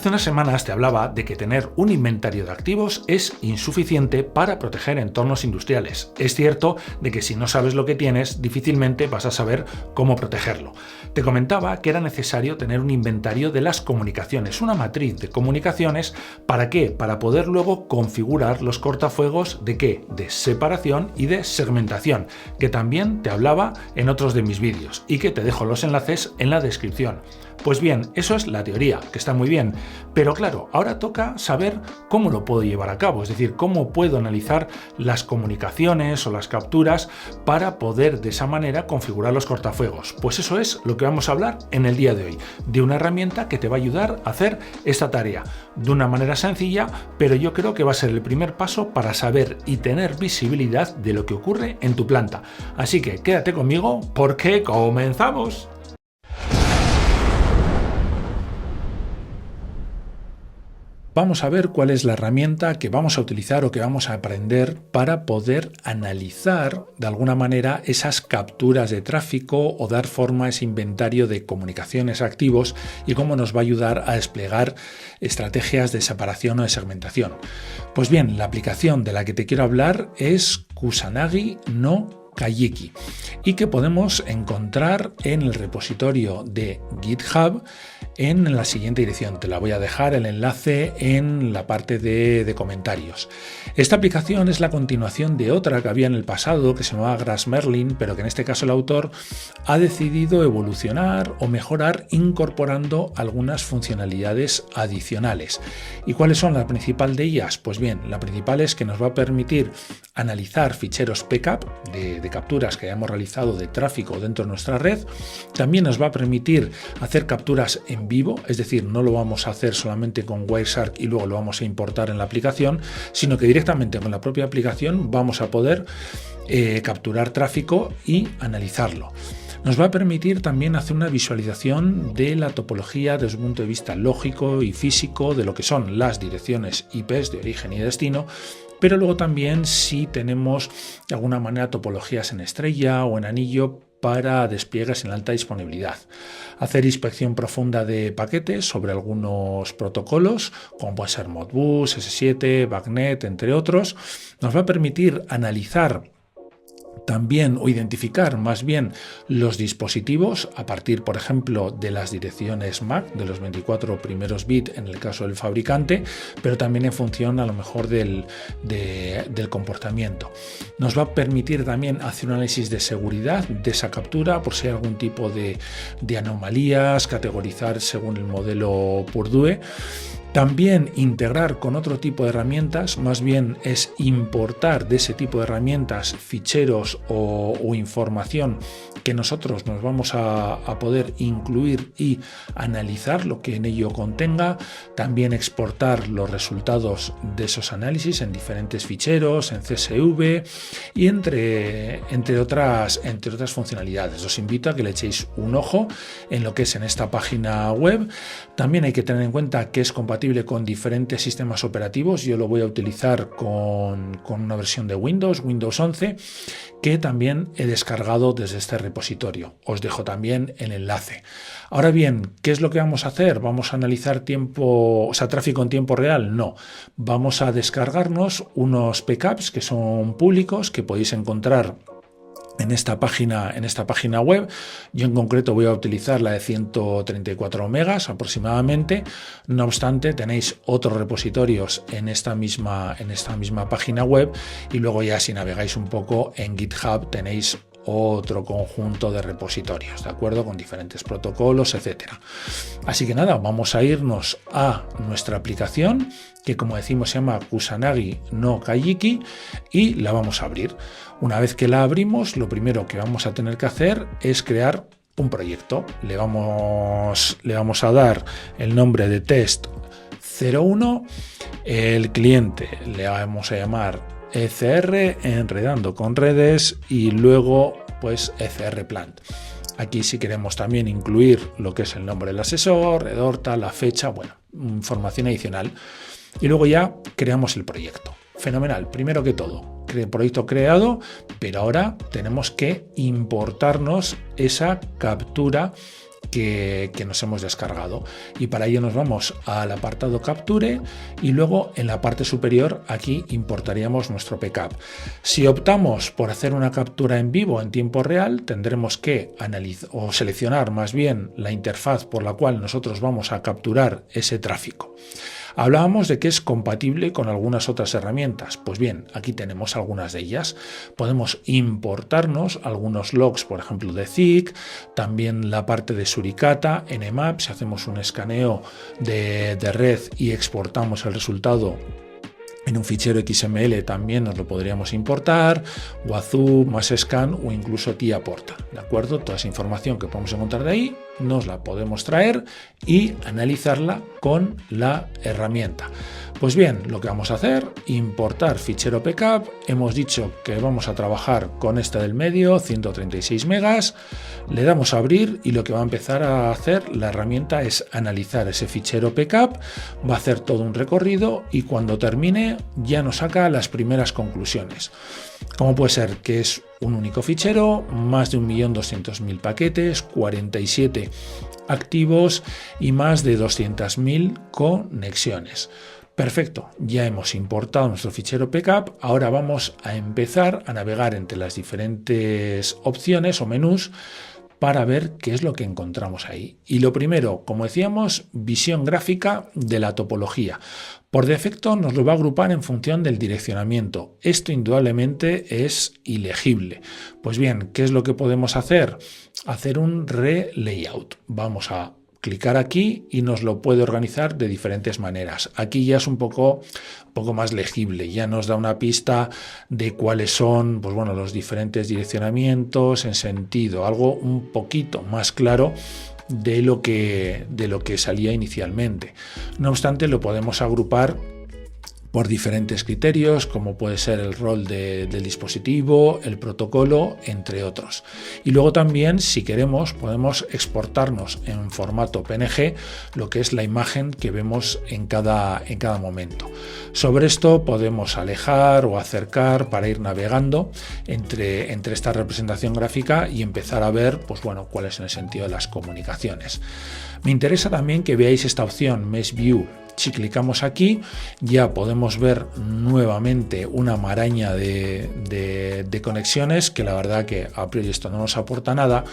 Hace unas semanas te hablaba de que tener un inventario de activos es insuficiente para proteger entornos industriales. Es cierto de que si no sabes lo que tienes, difícilmente vas a saber cómo protegerlo. Te comentaba que era necesario tener un inventario de las comunicaciones, una matriz de comunicaciones. ¿Para qué? Para poder luego configurar los cortafuegos ¿de qué? De separación y de segmentación, que también te hablaba en otros de mis vídeos y que te dejo los enlaces en la descripción. Pues bien, eso es la teoría, que está muy bien, pero claro, ahora toca saber cómo lo puedo llevar a cabo, es decir, cómo puedo analizar las comunicaciones o las capturas para poder de esa manera configurar los cortafuegos. Pues eso es lo que vamos a hablar en el día de hoy, de una herramienta que te va a ayudar a hacer esta tarea de una manera sencilla, pero yo creo que va a ser el primer paso para saber y tener visibilidad de lo que ocurre en tu planta. Así que quédate conmigo porque comenzamos. Vamos a ver cuál es la herramienta que vamos a utilizar o que vamos a aprender para poder analizar de alguna manera esas capturas de tráfico o dar forma a ese inventario de comunicaciones activos y cómo nos va a ayudar a desplegar estrategias de separación o de segmentación. Pues bien, la aplicación de la que te quiero hablar es Kusanagi no Kajiki y que podemos encontrar en el repositorio de GitHub en la siguiente dirección. Te la voy a dejar el enlace en la parte de comentarios. Esta aplicación es la continuación de otra que había en el pasado que se llamaba Grasmerlin, pero que en este caso el autor ha decidido evolucionar o mejorar incorporando algunas funcionalidades adicionales. ¿Y cuáles son la principal de ellas? Pues bien, la principal es que nos va a permitir analizar ficheros PCAP de capturas que hayamos realizado de tráfico dentro de nuestra red. También nos va a permitir hacer capturas en vivo, es decir, no lo vamos a hacer solamente con Wireshark y luego lo vamos a importar en la aplicación, sino que directamente con la propia aplicación vamos a poder capturar tráfico y analizarlo. Nos va a permitir también hacer una visualización de la topología desde un punto de vista lógico y físico de lo que son las direcciones IPs de origen y destino, pero luego también si tenemos de alguna manera topologías en estrella o en anillo para despliegues en alta disponibilidad. Hacer inspección profunda de paquetes sobre algunos protocolos, como puede ser Modbus, S7, BACnet, entre otros. Nos va a permitir analizar también o identificar más bien los dispositivos a partir, por ejemplo, de las direcciones MAC, de los 24 primeros bits en el caso del fabricante, pero también en función a lo mejor del comportamiento. Nos va a permitir también hacer un análisis de seguridad de esa captura por si hay algún tipo de anomalías, categorizar según el modelo Purdue. También integrar con otro tipo de herramientas, más bien es importar de ese tipo de herramientas ficheros o información que nosotros nos vamos a poder incluir y analizar lo que en ello contenga. También exportar los resultados de esos análisis en diferentes ficheros, en CSV y entre otras funcionalidades. Os invito a que le echéis un ojo en lo que es en esta página web. También hay que tener en cuenta que es compatible con diferentes sistemas operativos. Yo lo voy a utilizar con una versión de Windows 11, que también he descargado desde este repositorio. Os dejo también el enlace. Ahora bien, ¿qué es lo que vamos a hacer? ¿Vamos a analizar tráfico en tiempo real? No. Vamos a descargarnos unos PCAPs que son públicos, que podéis encontrar en esta página web. Yo en concreto voy a utilizar la de 134 megas aproximadamente. No obstante, tenéis otros repositorios en esta misma página web y luego ya si navegáis un poco en GitHub tenéis otro conjunto de repositorios, ¿de acuerdo? Con diferentes protocolos, etcétera. Así que nada, vamos a irnos a nuestra aplicación, que como decimos se llama Kusanagi no Kajiki, y la vamos a abrir. Una vez que la abrimos, lo primero que vamos a tener que hacer es crear un proyecto. Le vamos a dar el nombre de test 01, el cliente le vamos a llamar ECR, enredando con redes, y luego pues ECR Plant. Aquí si queremos también incluir lo que es el nombre del asesor, Edorta, la fecha, bueno, información adicional. Y luego ya creamos el proyecto. Fenomenal, primero que todo, proyecto creado, pero ahora tenemos que importarnos esa captura que nos hemos descargado, y para ello nos vamos al apartado Capture y luego en la parte superior aquí importaríamos nuestro PCAP. Si optamos por hacer una captura en vivo en tiempo real, tendremos que seleccionar más bien la interfaz por la cual nosotros vamos a capturar ese tráfico. Hablábamos de que es compatible con algunas otras herramientas. Pues bien, aquí tenemos algunas de ellas. Podemos importarnos algunos logs, por ejemplo, de Zik, también la parte de Suricata, Nmap, si hacemos un escaneo de red y exportamos el resultado en un fichero XML también nos lo podríamos importar, Wazoo, Masscan o incluso Tiaporta, ¿de acuerdo? Toda esa información que podemos encontrar de ahí nos la podemos traer y analizarla con la herramienta. Pues bien, lo que vamos a hacer, importar fichero PCAP, hemos dicho que vamos a trabajar con este del medio, 136 megas, le damos a abrir y lo que va a empezar a hacer la herramienta es analizar ese fichero PCAP, va a hacer todo un recorrido y cuando termine ya nos saca las primeras conclusiones. Como puede ser que es un único fichero, más de 1.200.000 paquetes, 47 activos y más de 200.000 conexiones. Perfecto, ya hemos importado nuestro fichero PCAP, ahora vamos a empezar a navegar entre las diferentes opciones o menús para ver qué es lo que encontramos ahí. Y lo primero, como decíamos, visión gráfica de la topología. Por defecto nos lo va a agrupar en función del direccionamiento. Esto indudablemente es ilegible. Pues bien, ¿qué es lo que podemos hacer? Hacer un re-layout. Vamos a clicar aquí y nos lo puede organizar de diferentes maneras. Aquí ya es un poco más legible, ya nos da una pista de cuáles son, pues bueno, los diferentes direccionamientos en sentido, algo un poquito más claro de lo que salía inicialmente. No obstante, lo podemos agrupar por diferentes criterios, como puede ser el rol del dispositivo, el protocolo, entre otros. Y luego también, si queremos, podemos exportarnos en formato PNG lo que es la imagen que vemos en cada momento. Sobre esto podemos alejar o acercar para ir navegando entre esta representación gráfica y empezar a ver, pues bueno, cuál es el sentido de las comunicaciones. Me interesa también que veáis esta opción Mesh View. Si clicamos aquí ya podemos ver nuevamente una maraña de conexiones que la verdad que a priori esto no nos aporta nada,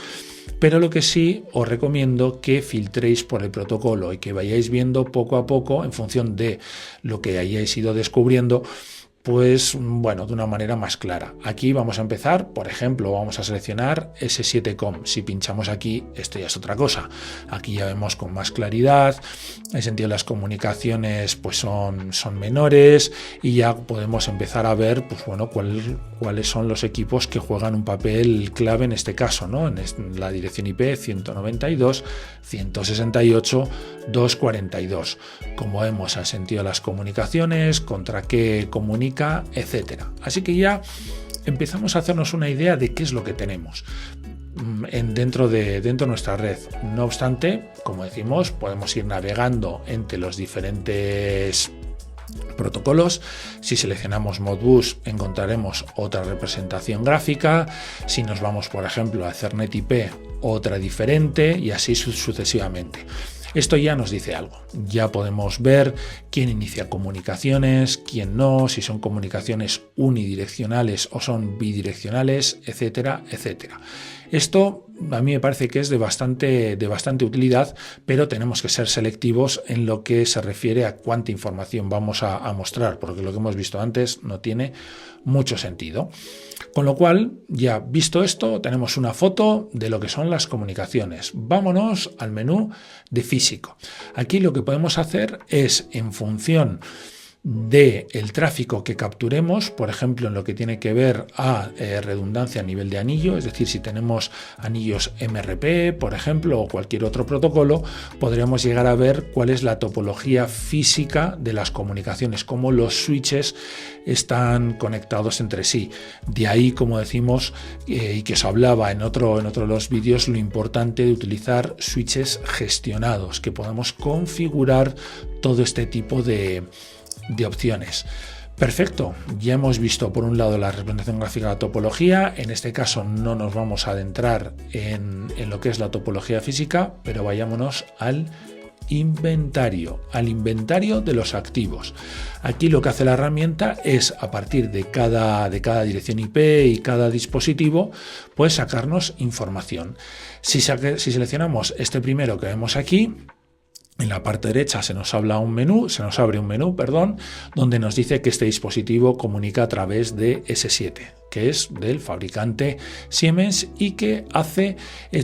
pero lo que sí os recomiendo que filtréis por el protocolo y que vayáis viendo poco a poco en función de lo que hayáis ido descubriendo, pues bueno, de una manera más clara. Aquí vamos a empezar, por ejemplo, vamos a seleccionar S7Com. Si pinchamos aquí, esto ya es otra cosa. Aquí ya vemos con más claridad, en sentido las comunicaciones pues son menores y ya podemos empezar a ver, pues bueno, cuáles son los equipos que juegan un papel clave en este caso, ¿no? En la dirección IP 192.168.242. Como vemos, el sentido de las comunicaciones, contra qué comunica, etcétera. Así que ya empezamos a hacernos una idea de qué es lo que tenemos dentro de nuestra red. No obstante, como decimos, podemos ir navegando entre los diferentes protocolos. Si seleccionamos Modbus encontraremos otra representación gráfica. Si nos vamos, por ejemplo, a Ethernet IP, otra diferente y así sucesivamente. Esto ya nos dice algo, ya podemos ver quién inicia comunicaciones, quién no, si son comunicaciones unidireccionales o son bidireccionales, etcétera, etcétera. Esto a mí me parece que es de bastante utilidad, pero tenemos que ser selectivos en lo que se refiere a cuánta información vamos a mostrar, porque lo que hemos visto antes no tiene mucho sentido. Con lo cual, ya visto esto, tenemos una foto de lo que son las comunicaciones. Vámonos al menú de físico. Aquí lo que podemos hacer es, en función del tráfico que capturemos, por ejemplo, en lo que tiene que ver a redundancia a nivel de anillo, es decir, si tenemos anillos MRP, por ejemplo, o cualquier otro protocolo, podríamos llegar a ver cuál es la topología física de las comunicaciones, cómo los switches están conectados entre sí. De ahí, como decimos, y que os hablaba en otro de los vídeos, lo importante de utilizar switches gestionados, que podamos configurar todo este tipo de opciones. Perfecto, ya hemos visto por un lado la representación gráfica de la topología. En este caso no nos vamos a adentrar en lo que es la topología física, pero vayámonos al inventario de los activos. Aquí lo que hace la herramienta es, a partir de cada dirección IP y cada dispositivo, pues sacarnos información. Si seleccionamos este primero que vemos aquí, en la parte derecha se nos abre un menú, donde nos dice que este dispositivo comunica a través de S7, que es del fabricante Siemens y que hace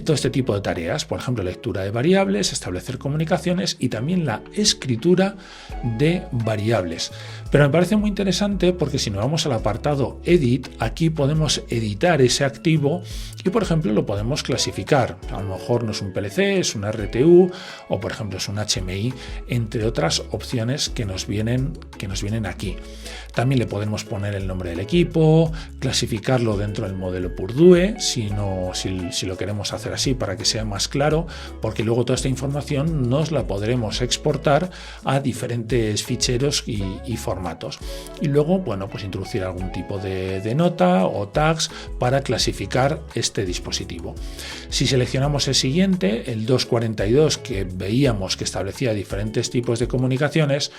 todo este tipo de tareas, por ejemplo, lectura de variables, establecer comunicaciones y también la escritura de variables. Pero me parece muy interesante porque si nos vamos al apartado Edit, aquí podemos editar ese activo y, por ejemplo, lo podemos clasificar. A lo mejor no es un PLC, es un RTU o, por ejemplo, es un HMI, entre otras opciones que nos vienen aquí. También le podemos poner el nombre del equipo, clasificarlo dentro del modelo Purdue, si lo queremos hacer así para que sea más claro, porque luego toda esta información nos la podremos exportar a diferentes ficheros y formatos. Y luego, bueno, pues introducir algún tipo de nota o tags para clasificar este dispositivo. Si seleccionamos el siguiente, el 242, que veíamos que establecía diferentes tipos de comunicaciones,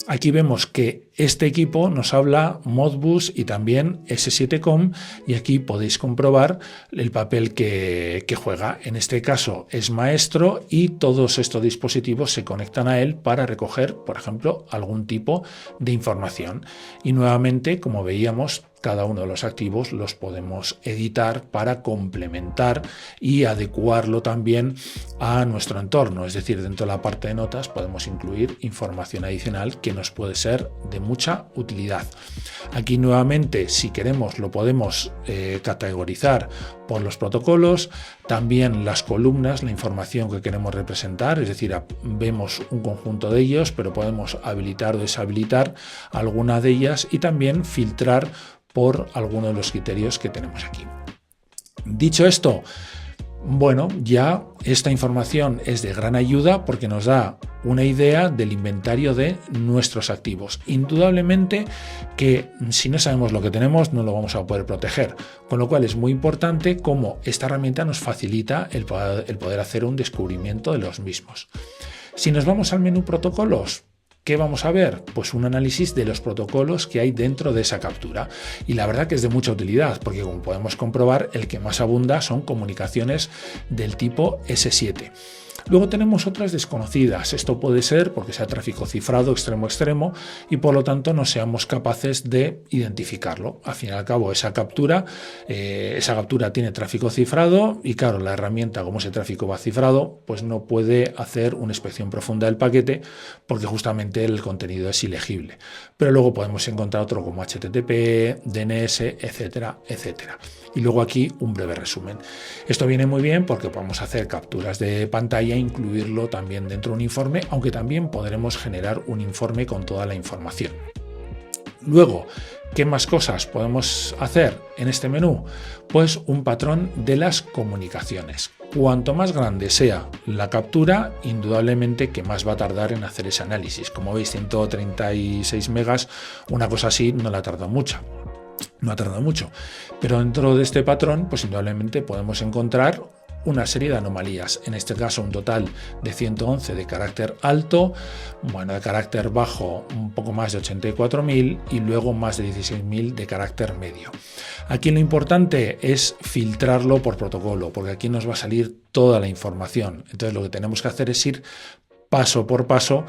aquí vemos que este equipo nos habla Modbus y también S7Com, y aquí podéis comprobar el papel que juega. En este caso es maestro y todos estos dispositivos se conectan a él para recoger, por ejemplo, algún tipo de información. Y nuevamente, como veíamos, cada uno de los activos los podemos editar para complementar y adecuarlo también a nuestro entorno. Es decir, dentro de la parte de notas podemos incluir información adicional que nos puede ser de mucha utilidad. Aquí nuevamente, si queremos, lo podemos categorizar por los protocolos, también las columnas, la información que queremos representar, es decir, vemos un conjunto de ellos, pero podemos habilitar o deshabilitar alguna de ellas y también filtrar por alguno de los criterios que tenemos aquí. Dicho esto, bueno, ya esta información es de gran ayuda porque nos da una idea del inventario de nuestros activos. Indudablemente que si no sabemos lo que tenemos no lo vamos a poder proteger, con lo cual es muy importante cómo esta herramienta nos facilita el poder hacer un descubrimiento de los mismos. Si nos vamos al menú protocolos, ¿qué vamos a ver? Pues un análisis de los protocolos que hay dentro de esa captura. Y la verdad que es de mucha utilidad, porque como podemos comprobar, el que más abunda son comunicaciones del tipo S7. Luego tenemos otras desconocidas. Esto puede ser porque sea tráfico cifrado extremo-extremo y por lo tanto no seamos capaces de identificarlo. Al fin y al cabo, esa captura tiene tráfico cifrado y claro, la herramienta, como ese tráfico va cifrado, pues no puede hacer una inspección profunda del paquete porque justamente el contenido es ilegible. Pero luego podemos encontrar otro como HTTP, DNS, etcétera, etcétera. Y luego aquí un breve resumen. Esto viene muy bien porque podemos hacer capturas de pantalla e incluirlo también dentro de un informe, aunque también podremos generar un informe con toda la información. Luego, ¿qué más cosas podemos hacer en este menú? Pues un patrón de las comunicaciones. Cuanto más grande sea la captura, indudablemente que más va a tardar en hacer ese análisis. Como veis, 136 megas, una cosa así no la tarda mucho. No ha tardado mucho, pero dentro de este patrón, pues indudablemente podemos encontrar una serie de anomalías, en este caso un total de 111 de carácter alto, bueno, de carácter bajo un poco más de 84.000 y luego más de 16.000 de carácter medio. Aquí lo importante es filtrarlo por protocolo, porque aquí nos va a salir toda la información. Entonces lo que tenemos que hacer es ir paso por paso,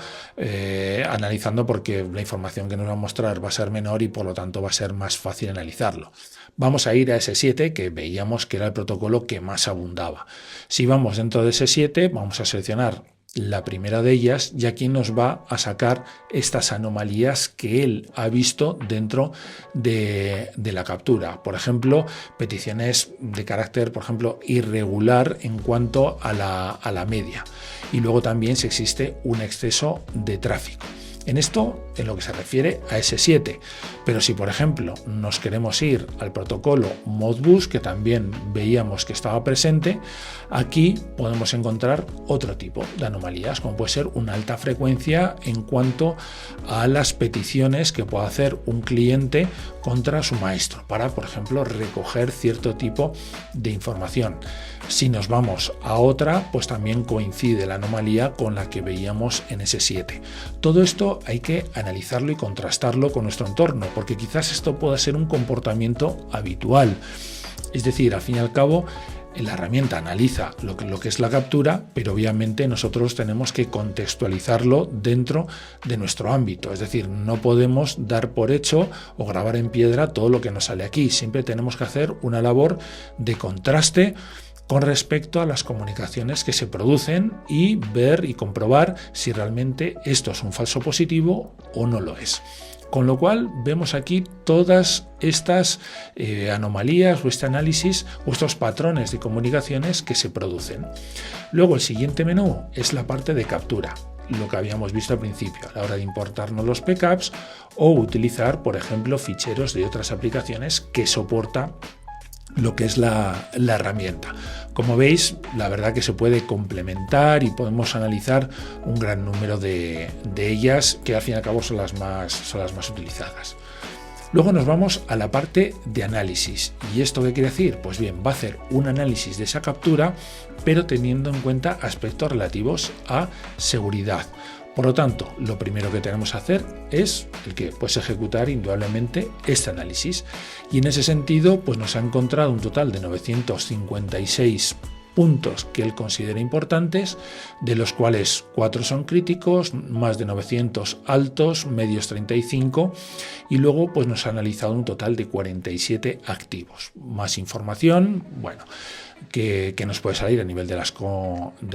analizando, porque la información que nos va a mostrar va a ser menor y por lo tanto va a ser más fácil analizarlo. Vamos a ir a S7, que veíamos que era el protocolo que más abundaba. Si vamos dentro de S7, vamos a seleccionar la primera de ellas y aquí nos va a sacar estas anomalías que él ha visto dentro de la captura. Por ejemplo, peticiones de carácter, por ejemplo, irregular en cuanto a la media. Y luego también si existe un exceso de tráfico. En esto, en lo que se refiere a S7. Pero si, por ejemplo, nos queremos ir al protocolo Modbus, que también veíamos que estaba presente, aquí podemos encontrar otro tipo de anomalías, como puede ser una alta frecuencia en cuanto a las peticiones que pueda hacer un cliente contra su maestro para, por ejemplo, recoger cierto tipo de información. Si nos vamos a otra, pues también coincide la anomalía con la que veíamos en S7. Todo esto hay que analizarlo y contrastarlo con nuestro entorno, porque quizás esto pueda ser un comportamiento habitual. Es decir, al fin y al cabo, la herramienta analiza lo que es la captura, pero obviamente nosotros tenemos que contextualizarlo dentro de nuestro ámbito. Es decir, no podemos dar por hecho o grabar en piedra todo lo que nos sale aquí. Siempre tenemos que hacer una labor de contraste con respecto a las comunicaciones que se producen y ver y comprobar si realmente esto es un falso positivo o no lo es. Con lo cual vemos aquí todas estas anomalías o este análisis o estos patrones de comunicaciones que se producen. Luego el siguiente menú es la parte de captura, lo que habíamos visto al principio, a la hora de importarnos los backups o utilizar, por ejemplo, ficheros de otras aplicaciones que soporta lo que es la herramienta. Como veis, la verdad que se puede complementar y podemos analizar un gran número de ellas, que al fin y al cabo son las más utilizadas. Luego nos vamos a la parte de análisis. ¿Y esto qué quiere decir? Pues bien, va a hacer un análisis de esa captura, pero teniendo en cuenta aspectos relativos a seguridad. Por lo tanto, lo primero que tenemos que hacer es el que pues ejecutar indudablemente este análisis. Y en ese sentido, pues nos ha encontrado un total de 956 puntos que él considera importantes, de los cuales 4 son críticos, más de 900 altos, medios 35, y luego pues nos ha analizado un total de 47 activos. Más información, bueno, que nos puede salir a nivel de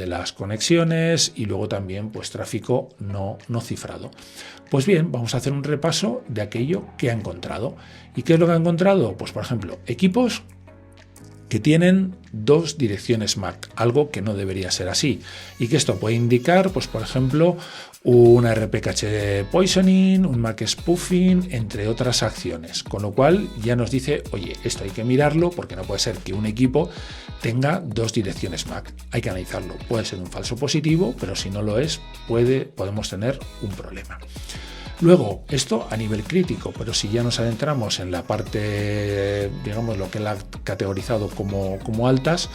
las conexiones y luego también pues tráfico no cifrado. Pues bien, vamos a hacer un repaso de aquello que ha encontrado. ¿Y qué es lo que ha encontrado? Pues por ejemplo, equipos que tienen 2 direcciones MAC, algo que no debería ser así, y que esto puede indicar, pues por ejemplo, un RP cache poisoning, un MAC spoofing, entre otras acciones, con lo cual ya nos dice, oye, esto hay que mirarlo porque no puede ser que un equipo tenga 2 direcciones MAC, hay que analizarlo, puede ser un falso positivo, pero si no lo es, podemos tener un problema. Luego, esto a nivel crítico, pero si ya nos adentramos en la parte, digamos, lo que él ha categorizado como altas,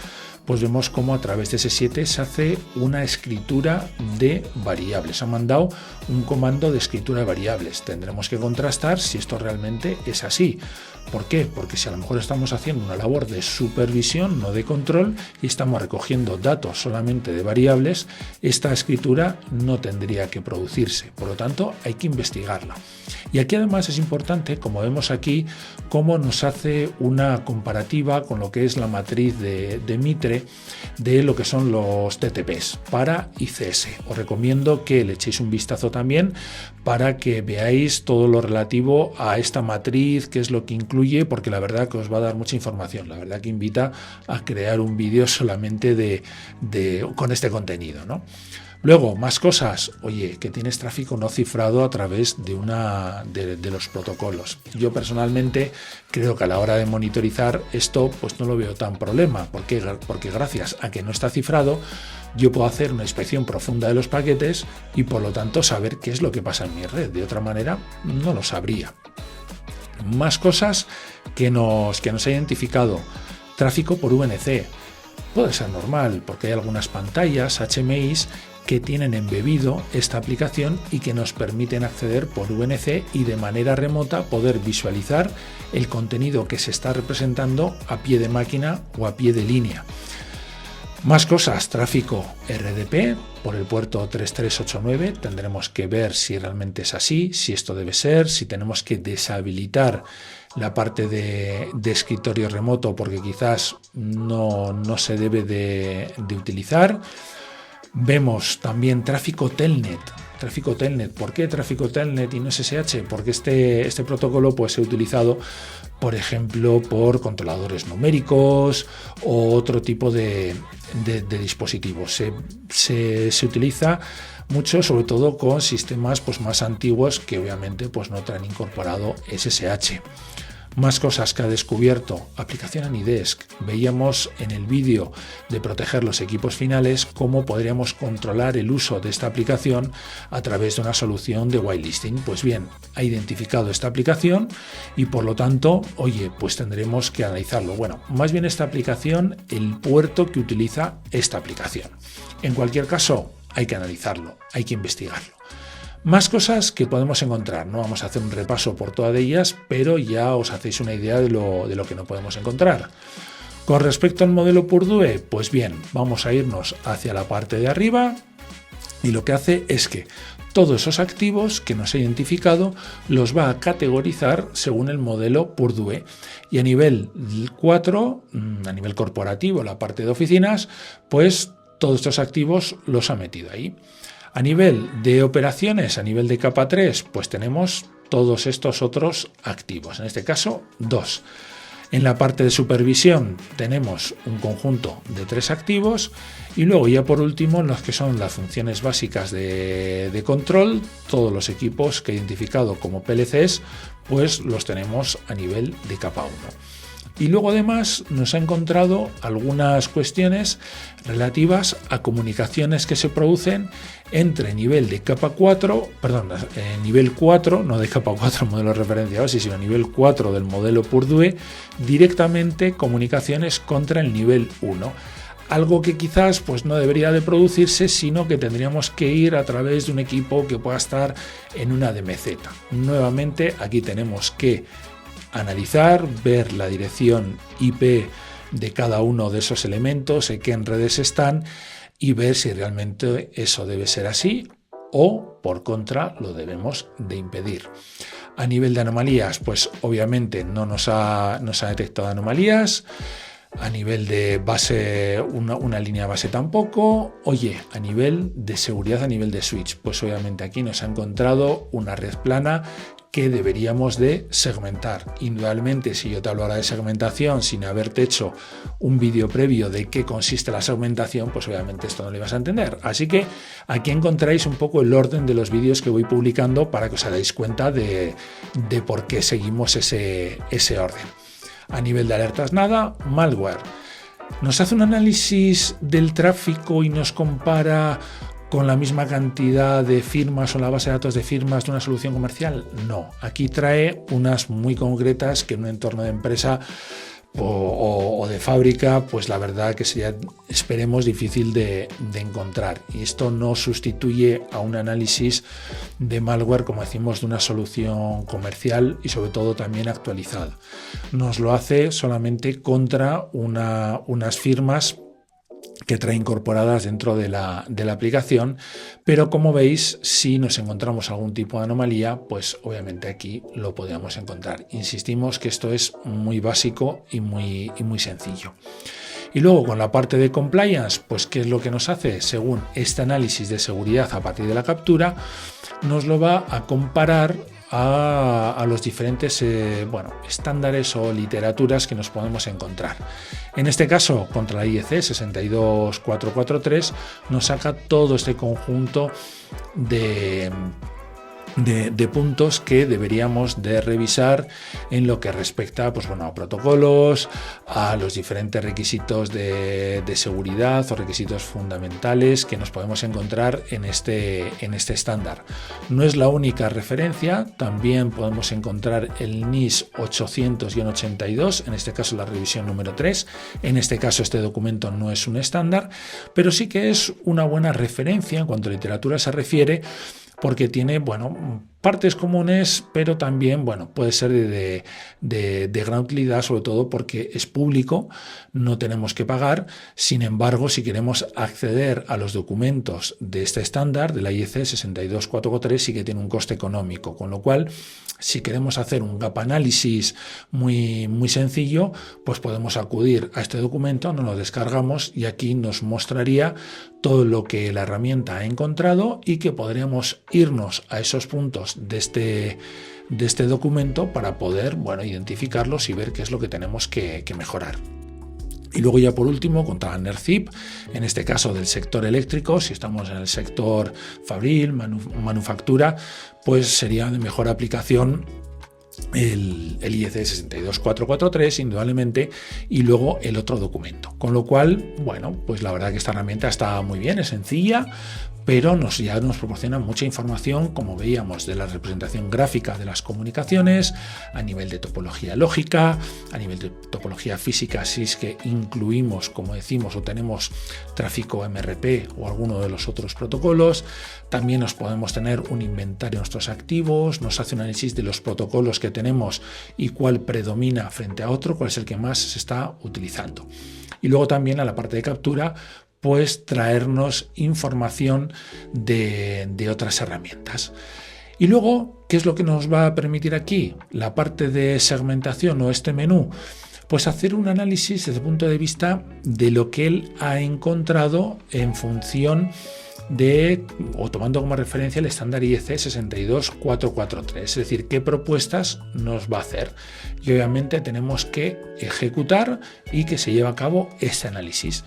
pues vemos cómo a través de S7 se hace una escritura de variables. Ha mandado un comando de escritura de variables. Tendremos que contrastar si esto realmente es así. ¿Por qué? Porque si a lo mejor estamos haciendo una labor de supervisión, no de control, y estamos recogiendo datos solamente de variables, esta escritura no tendría que producirse. Por lo tanto, hay que investigarla. Y aquí además es importante, como vemos aquí, cómo nos hace una comparativa con lo que es la matriz de Mitre de lo que son los TTPs para ICS. Os recomiendo que le echéis un vistazo también para que veáis todo lo relativo a esta matriz, qué es lo que incluye, porque la verdad que os va a dar mucha información. La verdad que invita a crear un vídeo solamente con este contenido, ¿no? Luego, más cosas. Oye, que tienes tráfico no cifrado a través de los protocolos. Yo personalmente creo que a la hora de monitorizar esto, pues no lo veo tan problema. ¿Por qué? Porque gracias a que no está cifrado, yo puedo hacer una inspección profunda de los paquetes y por lo tanto saber qué es lo que pasa en mi red. De otra manera, no lo sabría. Más cosas que nos ha identificado. Tráfico por VNC. Puede ser normal porque hay algunas pantallas HMIs que tienen embebido esta aplicación y que nos permiten acceder por VNC y de manera remota poder visualizar el contenido que se está representando a pie de máquina o a pie de línea. Más cosas, tráfico RDP por el puerto 3389, tendremos que ver si realmente es así, si esto debe ser, si tenemos que deshabilitar la parte de escritorio remoto porque quizás no se debe de utilizar. Vemos también tráfico Telnet. ¿Por qué tráfico Telnet y no SSH? Porque este protocolo puede ser utilizado, por ejemplo, por controladores numéricos o otro tipo de dispositivos. Se utiliza mucho, sobre todo con sistemas pues más antiguos que obviamente pues no traen incorporado SSH. Más cosas que ha descubierto: aplicación AnyDesk. Veíamos en el vídeo de proteger los equipos finales cómo podríamos controlar el uso de esta aplicación a través de una solución de whitelisting. Pues bien, ha identificado esta aplicación y por lo tanto, oye, pues tendremos que analizarlo. Bueno, más bien esta aplicación, el puerto que utiliza esta aplicación. En cualquier caso, hay que analizarlo, hay que investigarlo. Más cosas que podemos encontrar. No vamos a hacer un repaso por todas ellas, pero ya os hacéis una idea de lo que no podemos encontrar. Con respecto al modelo Purdue, pues bien, vamos a irnos hacia la parte de arriba y lo que hace es que todos esos activos que nos ha identificado los va a categorizar según el modelo Purdue. Y a nivel 4, a nivel corporativo, la parte de oficinas, pues todos estos activos los ha metido ahí. A nivel de operaciones, a nivel de capa 3, pues tenemos todos estos otros activos, en este caso 2. En la parte de supervisión tenemos un conjunto de 3 activos y luego ya por último los que son las funciones básicas de control, todos los equipos que he identificado como PLCs, pues los tenemos a nivel de capa 1. Y luego además nos ha encontrado algunas cuestiones relativas a comunicaciones que se producen entre nivel de capa 4, nivel 4, no de capa 4 modelo referenciado, sino nivel 4 del modelo Purdue, directamente comunicaciones contra el nivel 1. Algo que quizás pues no debería de producirse, sino que tendríamos que ir a través de un equipo que pueda estar en una DMZ. Nuevamente aquí tenemos que analizar, ver la dirección IP de cada uno de esos elementos, en qué redes están y ver si realmente eso debe ser así o por contra lo debemos de impedir. A nivel de anomalías, pues obviamente no nos ha detectado anomalías. A nivel de base, una línea base tampoco. Oye, a nivel de seguridad, a nivel de switch, pues obviamente aquí nos ha encontrado una red plana que deberíamos de segmentar. Indudablemente, si yo te hablo ahora de segmentación sin haberte hecho un vídeo previo de qué consiste la segmentación, pues obviamente esto no lo ibas a entender. Así que aquí encontráis un poco el orden de los vídeos que voy publicando para que os hagáis cuenta de por qué seguimos ese orden. A nivel de alertas nada, malware. ¿Nos hace un análisis del tráfico y nos compara con la misma cantidad de firmas o la base de datos de firmas de una solución comercial? No, aquí trae unas muy concretas que en un entorno de empresa o de fábrica, pues la verdad que sería, esperemos, difícil de encontrar. Y esto no sustituye a un análisis de malware, como decimos, de una solución comercial y sobre todo también actualizada. Nos lo hace solamente contra unas firmas que trae incorporadas dentro de la aplicación, pero como veis, si nos encontramos algún tipo de anomalía, pues obviamente aquí lo podríamos encontrar. Insistimos que esto es muy básico y muy sencillo. Y luego con la parte de compliance, pues ¿qué es lo que nos hace? Según este análisis de seguridad a partir de la captura, nos lo va a comparar a los diferentes estándares o literaturas que nos podemos encontrar. En este caso, contra la IEC 62443 nos saca todo este conjunto de puntos que deberíamos de revisar en lo que respecta pues, a protocolos, a los diferentes requisitos de seguridad o requisitos fundamentales que nos podemos encontrar en este estándar. No es la única referencia, también podemos encontrar el NIS 800-82, en este caso la revisión número 3. En este caso este documento no es un estándar, pero sí que es una buena referencia en cuanto a literatura se refiere, porque tiene, partes comunes, pero también, puede ser de gran utilidad, sobre todo porque es público, no tenemos que pagar. Sin embargo, si queremos acceder a los documentos de este estándar, de la IEC 62443, sí que tiene un coste económico, con lo cual, si queremos hacer un gap análisis muy sencillo, pues podemos acudir a este documento, nos lo descargamos y aquí nos mostraría todo lo que la herramienta ha encontrado y que podríamos irnos a esos puntos de este documento para poder identificarlos y ver qué es lo que tenemos que mejorar. Y luego ya por último, contra NERCIP, en este caso del sector eléctrico, si estamos en el sector fabril, manufactura, pues sería de mejor aplicación el IEC 62443, indudablemente, y luego el otro documento. Con lo cual, bueno, pues la verdad que esta herramienta está muy bien, es sencilla, pero ya nos proporciona mucha información, como veíamos, de la representación gráfica de las comunicaciones, a nivel de topología lógica, a nivel de topología física, si es que incluimos, como decimos, o tenemos tráfico MRP o alguno de los otros protocolos. También nos podemos tener un inventario de nuestros activos, nos hace un análisis de los protocolos que tenemos y cuál predomina frente a otro, cuál es el que más se está utilizando. Y luego también a la parte de captura, pues traernos información de otras herramientas. Y luego, ¿qué es lo que nos va a permitir aquí? La parte de segmentación o este menú, pues hacer un análisis desde el punto de vista de lo que él ha encontrado en función de, o tomando como referencia el estándar IEC 62443, es decir, qué propuestas nos va a hacer. Y obviamente tenemos que ejecutar y que se lleve a cabo este análisis.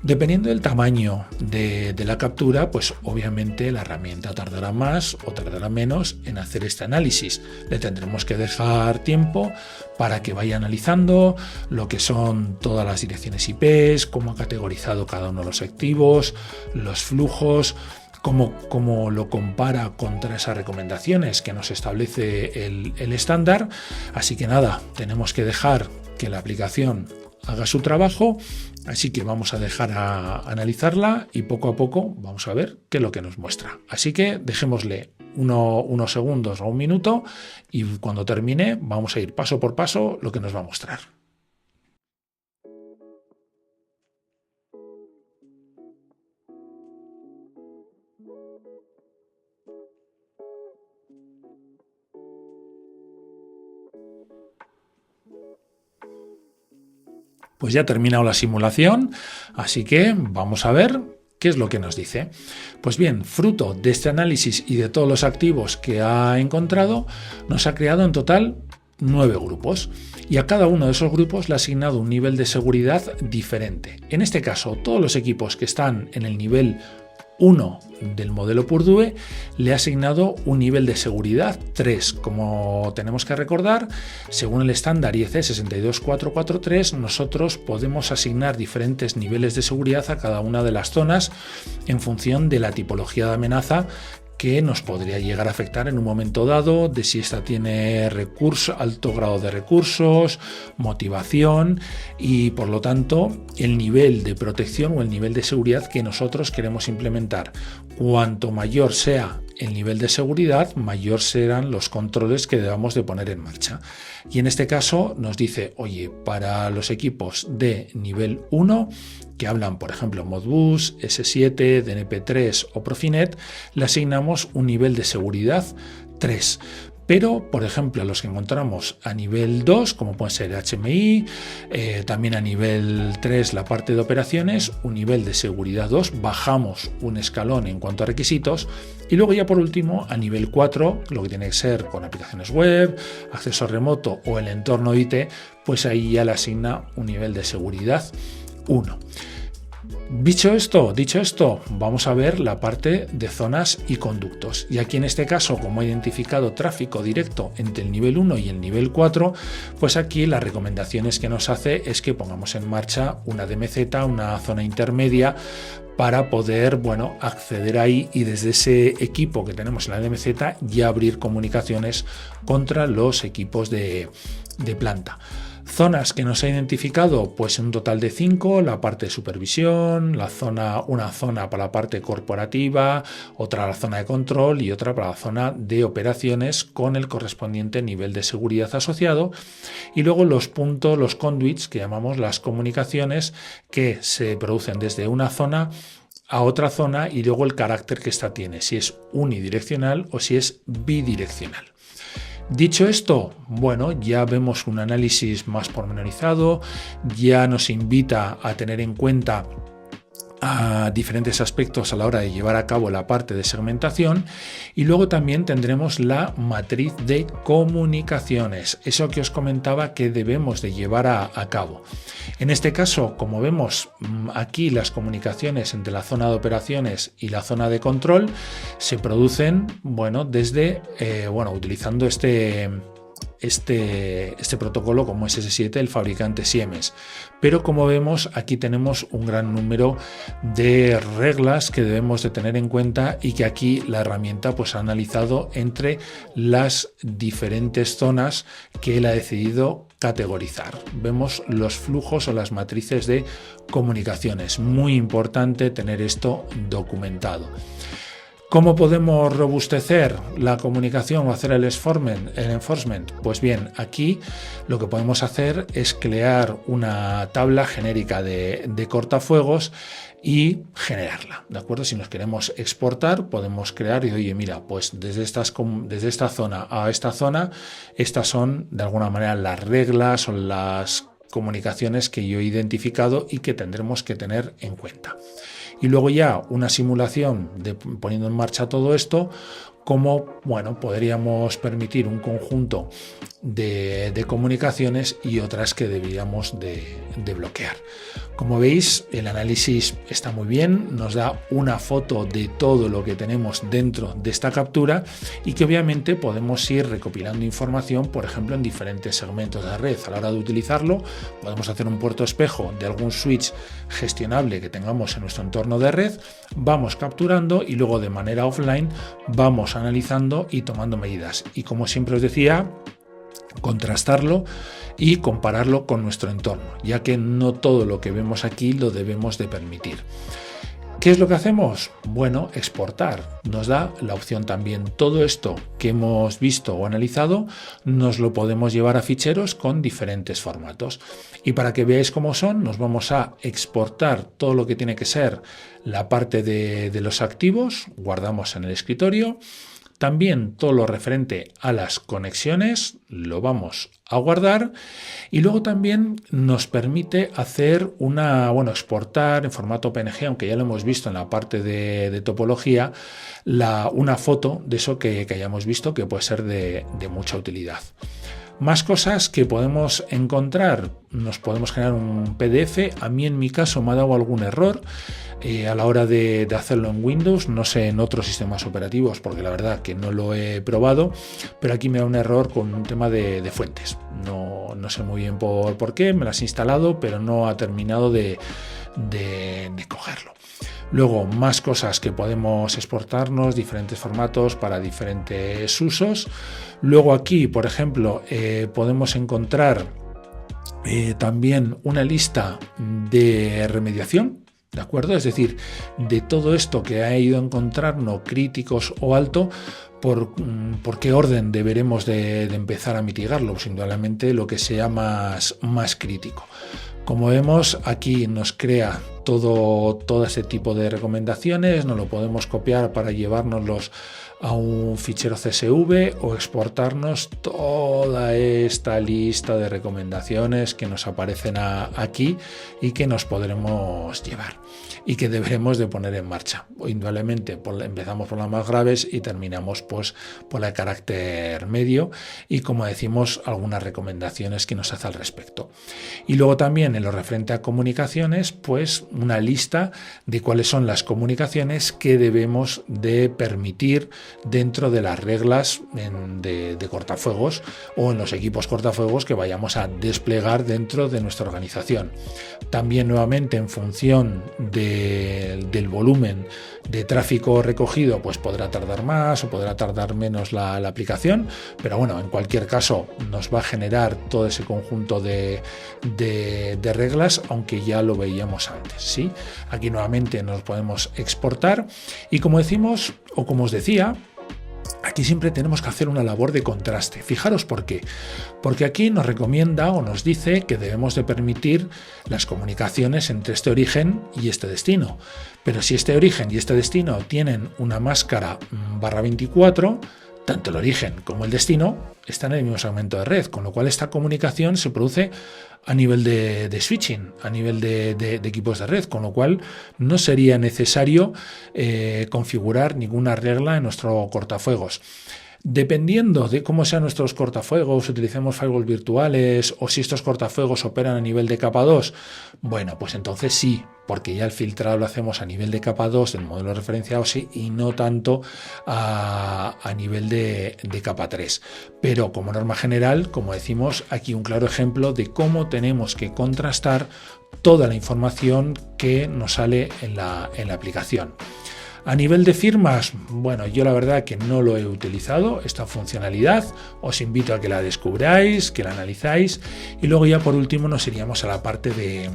Dependiendo del tamaño de la captura, pues obviamente la herramienta tardará más o tardará menos en hacer este análisis. Le tendremos que dejar tiempo para que vaya analizando lo que son todas las direcciones IPs, cómo ha categorizado cada uno de los activos, los flujos, cómo lo compara contra esas recomendaciones que nos establece el estándar. Así que nada, tenemos que dejar que la aplicación haga su trabajo, así que vamos a dejar a analizarla y poco a poco vamos a ver qué es lo que nos muestra. Así que dejémosle unos segundos o un minuto y cuando termine vamos a ir paso por paso lo que nos va a mostrar. Pues ya ha terminado la simulación, así que vamos a ver qué es lo que nos dice. Pues bien, fruto de este análisis y de todos los activos que ha encontrado, nos ha creado en total 9 grupos y a cada uno de esos grupos le ha asignado un nivel de seguridad diferente. En este caso, todos los equipos que están en el nivel 1 del modelo Purdue le ha asignado un nivel de seguridad 3. Como tenemos que recordar, según el estándar IEC 62443, nosotros podemos asignar diferentes niveles de seguridad a cada una de las zonas en función de la tipología de amenaza que nos podría llegar a afectar en un momento dado, de si esta tiene alto grado de recursos, motivación y por lo tanto el nivel de protección o el nivel de seguridad que nosotros queremos implementar. Cuanto mayor sea el nivel de seguridad, mayor serán los controles que debamos de poner en marcha. Y en este caso nos dice, oye, para los equipos de nivel 1, que hablan, por ejemplo, Modbus, S7, DNP3 o Profinet, le asignamos un nivel de seguridad 3. Pero, por ejemplo, a los que encontramos a nivel 2, como puede ser HMI, también a nivel 3 la parte de operaciones, un nivel de seguridad 2, bajamos un escalón en cuanto a requisitos, y luego ya por último a nivel 4, lo que tiene que ser con aplicaciones web, acceso remoto o el entorno IT, pues ahí ya le asigna un nivel de seguridad 1. Dicho esto, vamos a ver la parte de zonas y conductos. Y aquí en este caso, como he identificado tráfico directo entre el nivel 1 y el nivel 4, pues aquí las recomendaciones que nos hace es que pongamos en marcha una DMZ, una zona intermedia, para poder, acceder ahí y desde ese equipo que tenemos en la DMZ ya abrir comunicaciones contra los equipos de planta. Zonas que nos ha identificado, pues un total de 5, la parte de supervisión, una zona para la parte corporativa, otra la zona de control y otra para la zona de operaciones con el correspondiente nivel de seguridad asociado. Y luego los puntos, los conduits, que llamamos las comunicaciones que se producen desde una zona a otra zona y luego el carácter que ésta tiene, si es unidireccional o si es bidireccional. Dicho esto, ya vemos un análisis más pormenorizado, ya nos invita a tener en cuenta a diferentes aspectos a la hora de llevar a cabo la parte de segmentación, y luego también tendremos la matriz de comunicaciones, eso que os comentaba que debemos de llevar a cabo. En este caso, como vemos aquí, las comunicaciones entre la zona de operaciones y la zona de control se producen desde utilizando este protocolo como SS7, el fabricante Siemens. Pero como vemos, aquí tenemos un gran número de reglas que debemos de tener en cuenta y que aquí la herramienta pues ha analizado entre las diferentes zonas que él ha decidido categorizar. Vemos los flujos o las matrices de comunicaciones. Muy importante tener esto documentado. ¿Cómo podemos robustecer la comunicación o hacer el enforcement? Pues bien, aquí lo que podemos hacer es crear una tabla genérica de cortafuegos y generarla, ¿de acuerdo? Si nos queremos exportar, podemos crear y, oye, mira, pues desde esta zona a esta zona, estas son de alguna manera las reglas o las comunicaciones que yo he identificado y que tendremos que tener en cuenta. Y luego ya una simulación poniendo en marcha todo esto, cómo podríamos permitir un conjunto de comunicaciones y otras que deberíamos de bloquear. Como veis, el análisis está muy bien, nos da una foto de todo lo que tenemos dentro de esta captura y que obviamente podemos ir recopilando información, por ejemplo, en diferentes segmentos de la red. A la hora de utilizarlo, podemos hacer un puerto espejo de algún switch gestionable que tengamos en nuestro entorno de red, vamos capturando y luego de manera offline vamos analizando y tomando medidas. Y como siempre os decía, contrastarlo y compararlo con nuestro entorno, ya que no todo lo que vemos aquí lo debemos de permitir. ¿Qué es lo que hacemos? Bueno, exportar. Nos da la opción también. Todo esto que hemos visto o analizado nos lo podemos llevar a ficheros con diferentes formatos. Y para que veáis cómo son, nos vamos a exportar todo lo que tiene que ser la parte de los activos, guardamos en el escritorio. También todo lo referente a las conexiones lo vamos a guardar y luego también nos permite hacer exportar en formato PNG, aunque ya lo hemos visto en la parte de topología, una foto de eso que hayamos visto que puede ser de mucha utilidad. Más cosas que podemos encontrar, nos podemos generar un PDF. A mí en mi caso me ha dado algún error a la hora de hacerlo en Windows, no sé en otros sistemas operativos porque la verdad que no lo he probado, pero aquí me da un error con un tema de fuentes. No sé muy bien por qué, me las he instalado, pero no ha terminado de cogerlo. Luego, más cosas que podemos exportarnos, diferentes formatos para diferentes usos. Luego aquí, por ejemplo, podemos encontrar también una lista de remediación, ¿de acuerdo? Es decir, de todo esto que ha ido a encontrarnos críticos o alto, por qué orden deberemos de empezar a mitigarlo, pues indudablemente lo que sea más crítico. Como vemos, aquí nos crea todo ese tipo de recomendaciones, nos lo podemos copiar para llevárnoslos a un fichero CSV o exportarnos toda esta lista de recomendaciones que nos aparecen aquí y que nos podremos llevar y que deberemos de poner en marcha. Indudablemente empezamos por las más graves y terminamos pues por la de carácter medio y, como decimos, algunas recomendaciones que nos hace al respecto. Y luego también en lo referente a comunicaciones, pues una lista de cuáles son las comunicaciones que debemos de permitir dentro de las reglas de cortafuegos o en los equipos cortafuegos que vayamos a desplegar dentro de nuestra organización. También nuevamente en función del volumen de tráfico recogido, pues podrá tardar más o podrá tardar menos la aplicación, pero bueno, en cualquier caso nos va a generar todo ese conjunto de reglas, aunque ya lo veíamos antes, ¿sí? Aquí nuevamente nos podemos exportar y, como decimos o como os decía, aquí siempre tenemos que hacer una labor de contraste. Fijaros por qué. Porque aquí nos recomienda o nos dice que debemos de permitir las comunicaciones entre este origen y este destino. Pero si este origen y este destino tienen una máscara /24, tanto el origen como el destino están en el mismo segmento de red, con lo cual esta comunicación se produce a nivel de switching, a nivel de equipos de red, con lo cual no sería necesario configurar ninguna regla en nuestro cortafuegos. Dependiendo de cómo sean nuestros cortafuegos, utilicemos firewalls virtuales o si estos cortafuegos operan a nivel de capa 2, bueno, pues entonces sí, porque ya el filtrado lo hacemos a nivel de capa 2 del modelo referenciado sí, y no tanto a nivel de capa 3. Pero como norma general, como decimos, aquí un claro ejemplo de cómo tenemos que contrastar toda la información que nos sale en la aplicación. A nivel de firmas, bueno, yo la verdad que no lo he utilizado, esta funcionalidad, os invito a que la descubráis, que la analizáis y luego ya por último nos iríamos a la parte de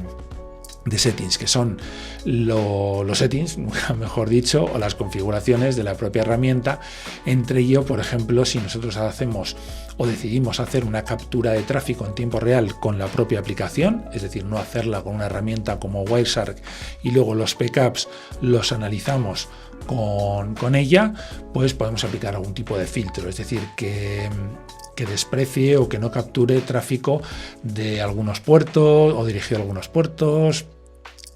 settings, que son los settings, mejor dicho, o las configuraciones de la propia herramienta. Entre ello, por ejemplo, si nosotros hacemos o decidimos hacer una captura de tráfico en tiempo real con la propia aplicación, es decir, no hacerla con una herramienta como Wireshark y luego los backups los analizamos con ella, pues podemos aplicar algún tipo de filtro, es decir, que desprecie o que no capture tráfico de algunos puertos o dirigido a algunos puertos,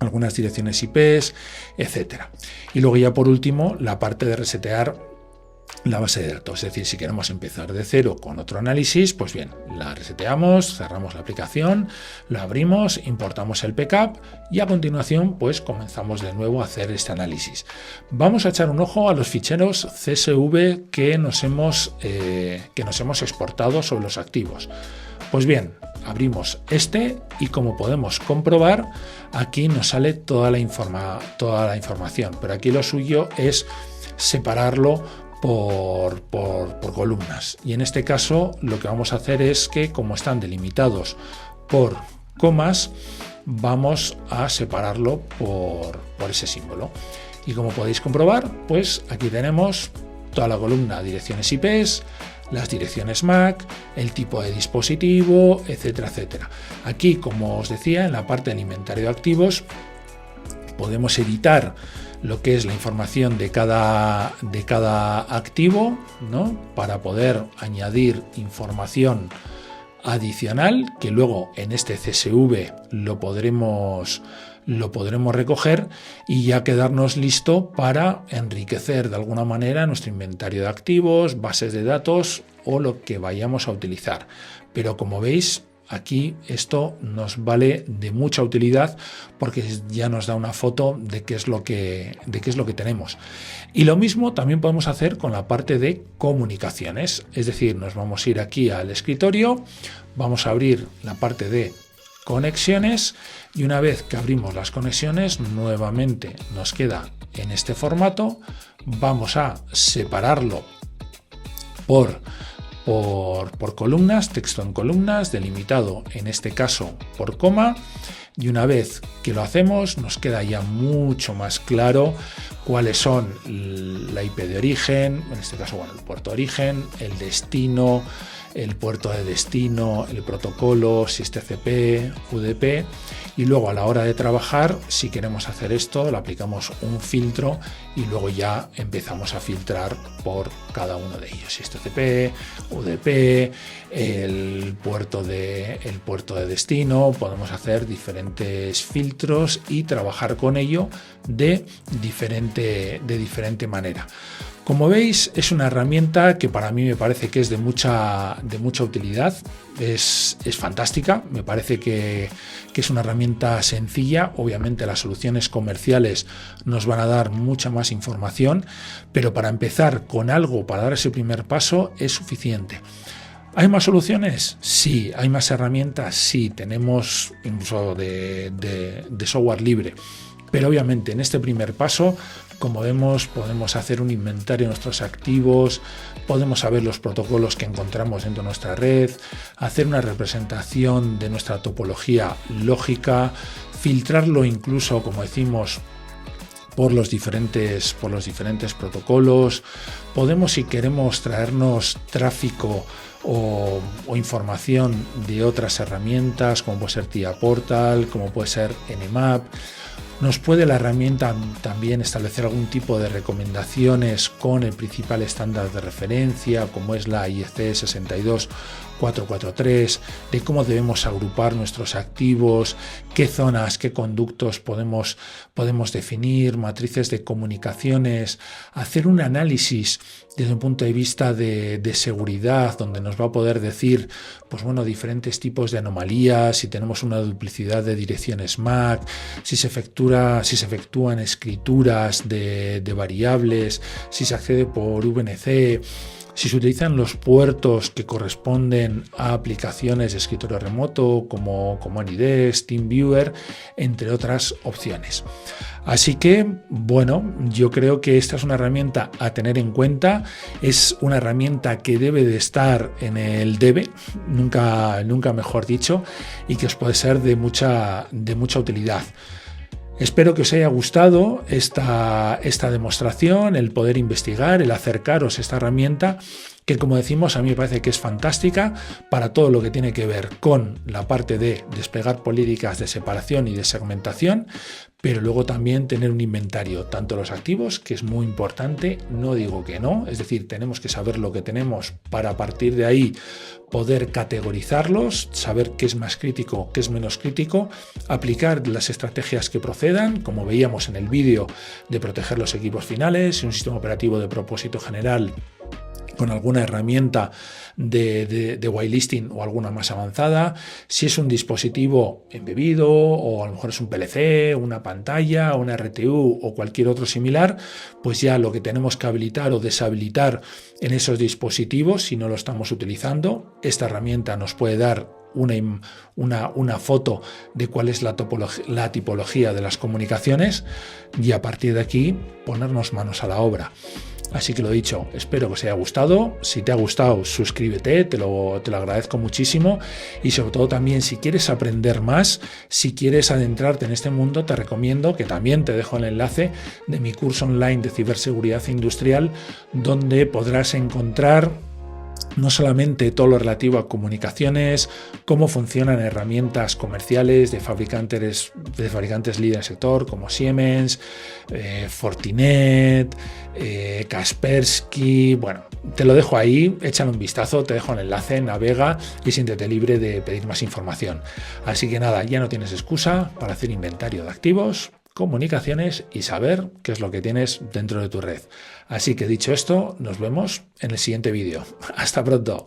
algunas direcciones IPs, etcétera. Y luego ya por último la parte de resetear la base de datos, es decir, si queremos empezar de cero con otro análisis, pues bien, la reseteamos, cerramos la aplicación, la abrimos, importamos el backup y a continuación pues comenzamos de nuevo a hacer este análisis. Vamos a echar un ojo a los ficheros CSV que nos hemos exportado sobre los activos. Pues bien, abrimos este y como podemos comprobar, aquí nos sale toda la información, pero aquí lo suyo es separarlo por columnas, y en este caso lo que vamos a hacer es que, como están delimitados por comas, vamos a separarlo por ese símbolo. Y como podéis comprobar, pues aquí tenemos toda la columna direcciones IPs, las direcciones MAC, el tipo de dispositivo, etcétera, etcétera. Aquí, como os decía, en la parte del inventario de activos podemos editar lo que es la información de cada activo, ¿no?, para poder añadir información adicional que luego en este CSV lo podremos recoger y ya quedarnos listo para enriquecer de alguna manera nuestro inventario de activos, bases de datos o lo que vayamos a utilizar. Pero como veis, aquí esto nos vale de mucha utilidad porque ya nos da una foto de qué es lo que tenemos. Y lo mismo también podemos hacer con la parte de comunicaciones, es decir, nos vamos a ir aquí al escritorio, vamos a abrir la parte de conexiones y una vez que abrimos las conexiones nuevamente nos queda en este formato. Vamos a separarlo por columnas, texto en columnas, delimitado en este caso por coma, y una vez que lo hacemos nos queda ya mucho más claro cuáles son la IP de origen, en este caso el puerto de origen, el destino, el puerto de destino, el protocolo, si es TCP, UDP, y luego a la hora de trabajar, si queremos hacer esto, le aplicamos un filtro y luego ya empezamos a filtrar por cada uno de ellos, si es TCP, UDP, el puerto de destino. Podemos hacer diferentes filtros y trabajar con ello de diferente manera. Como veis, es una herramienta que para mí me parece que es de mucha utilidad, es fantástica, me parece que es una herramienta sencilla. Obviamente las soluciones comerciales nos van a dar mucha más información, pero para empezar con algo, para dar ese primer paso, es suficiente. ¿Hay más soluciones? Sí. ¿Hay más herramientas? Sí. Tenemos incluso de software libre. Pero obviamente en este primer paso, como vemos, podemos hacer un inventario de nuestros activos, podemos saber los protocolos que encontramos dentro de nuestra red, hacer una representación de nuestra topología lógica, filtrarlo incluso, como decimos, por los diferentes protocolos. Podemos, si queremos, traernos tráfico o información de otras herramientas, como puede ser TIA Portal, como puede ser Nmap. Nos puede la herramienta también establecer algún tipo de recomendaciones con el principal estándar de referencia, como es la IEC 62443, de cómo debemos agrupar nuestros activos, qué zonas, qué conductos podemos definir, matrices de comunicaciones, hacer un análisis desde un punto de vista de seguridad, donde nos va a poder decir, pues bueno, diferentes tipos de anomalías, si tenemos una duplicidad de direcciones MAC, si se efectúan escrituras de variables, si se accede por VNC, si se utilizan los puertos que corresponden a aplicaciones de escritorio remoto como AnyDesk, TeamViewer, entre otras opciones. Así que, bueno, yo creo que esta es una herramienta a tener en cuenta, es una herramienta que debe de estar en el debe, nunca mejor dicho, y que os puede ser de mucha utilidad. Espero que os haya gustado esta demostración, el poder investigar, el acercaros a esta herramienta que, como decimos, a mí me parece que es fantástica para todo lo que tiene que ver con la parte de desplegar políticas de separación y de segmentación, pero luego también tener un inventario, tanto los activos, que es muy importante, no digo que no, es decir, tenemos que saber lo que tenemos para a partir de ahí poder categorizarlos, saber qué es más crítico, qué es menos crítico, aplicar las estrategias que procedan, como veíamos en el vídeo de proteger los equipos finales, un sistema operativo de propósito general con alguna herramienta de whitelisting o alguna más avanzada, si es un dispositivo embebido o a lo mejor es un PLC, una pantalla, una RTU o cualquier otro similar, pues ya lo que tenemos que habilitar o deshabilitar en esos dispositivos, si no lo estamos utilizando, esta herramienta nos puede dar una foto de cuál es la tipología de las comunicaciones y a partir de aquí ponernos manos a la obra. Así que lo dicho, espero que os haya gustado. Si te ha gustado, suscríbete, te lo agradezco muchísimo. Y sobre todo también, si quieres aprender más, si quieres adentrarte en este mundo, te recomiendo que también te dejo el enlace de mi curso online de ciberseguridad industrial, donde podrás encontrar no solamente todo lo relativo a comunicaciones, cómo funcionan herramientas comerciales de fabricantes líderes del sector como Siemens, Fortinet, Kaspersky. Bueno, te lo dejo ahí, échale un vistazo, te dejo el enlace, navega y siéntete libre de pedir más información. Así que nada, ya no tienes excusa para hacer inventario de activos, comunicaciones y saber qué es lo que tienes dentro de tu red. Así que dicho esto, nos vemos en el siguiente vídeo. Hasta pronto.